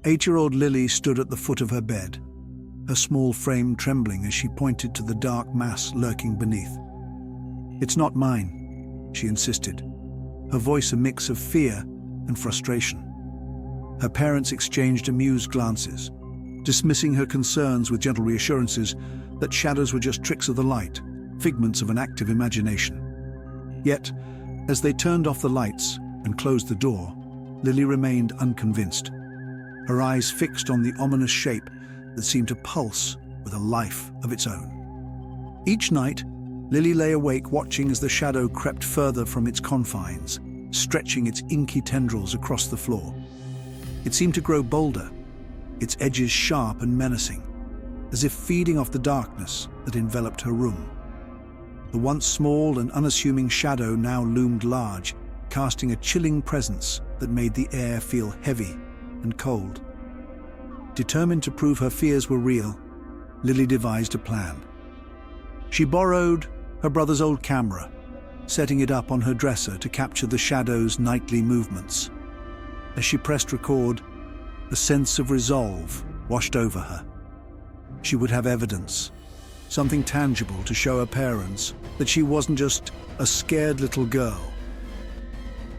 8-year-old Lily stood at the foot of her bed, her small frame trembling as she pointed to the dark mass lurking beneath. "It's not mine," she insisted, her voice a mix of fear and frustration. Her parents exchanged amused glances, dismissing her concerns with gentle reassurances that shadows were just tricks of the light, figments of an active imagination. Yet, as they turned off the lights and closed the door, Lily remained unconvinced, her eyes fixed on the ominous shape that seemed to pulse with a life of its own. Each night, Lily lay awake watching as the shadow crept further from its confines, stretching its inky tendrils across the floor. It seemed to grow bolder, its edges sharp and menacing, as if feeding off the darkness that enveloped her room. The once small and unassuming shadow now loomed large, casting a chilling presence that made the air feel heavy and cold. Determined to prove her fears were real, Lily devised a plan. She borrowed her brother's old camera, setting it up on her dresser to capture the shadow's nightly movements. As she pressed record, a sense of resolve washed over her. She would have evidence, something tangible to show her parents that she wasn't just a scared little girl.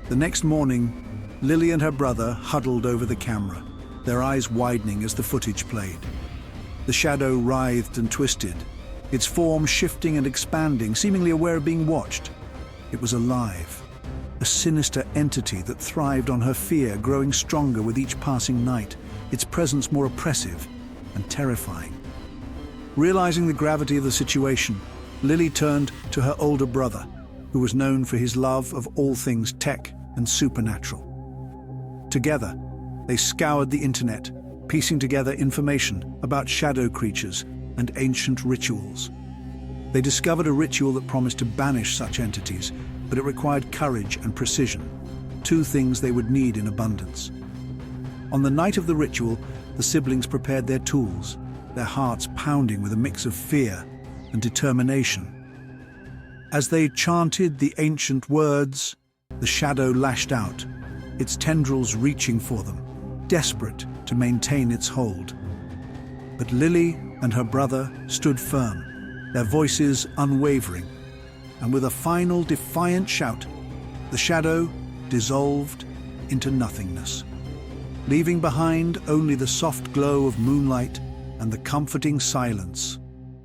The next morning, Lily and her brother huddled over the camera, their eyes widening as the footage played. The shadow writhed and twisted, its form shifting and expanding, seemingly aware of being watched. It was alive, a sinister entity that thrived on her fear, growing stronger with each passing night, its presence more oppressive and terrifying. Realizing the gravity of the situation, Lily turned to her older brother, who was known for his love of all things tech and supernatural. Together, they scoured the internet, piecing together information about shadow creatures and ancient rituals. They discovered a ritual that promised to banish such entities, but it required courage and precision, two things they would need in abundance. On the night of the ritual, the siblings prepared their tools, their hearts pounding with a mix of fear and determination. As they chanted the ancient words, the shadow lashed out, its tendrils reaching for them, desperate to maintain its hold. But Lily and her brother stood firm, their voices unwavering, and with a final defiant shout, the shadow dissolved into nothingness, leaving behind only the soft glow of moonlight and the comforting silence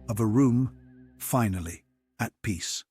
of a room finally at peace.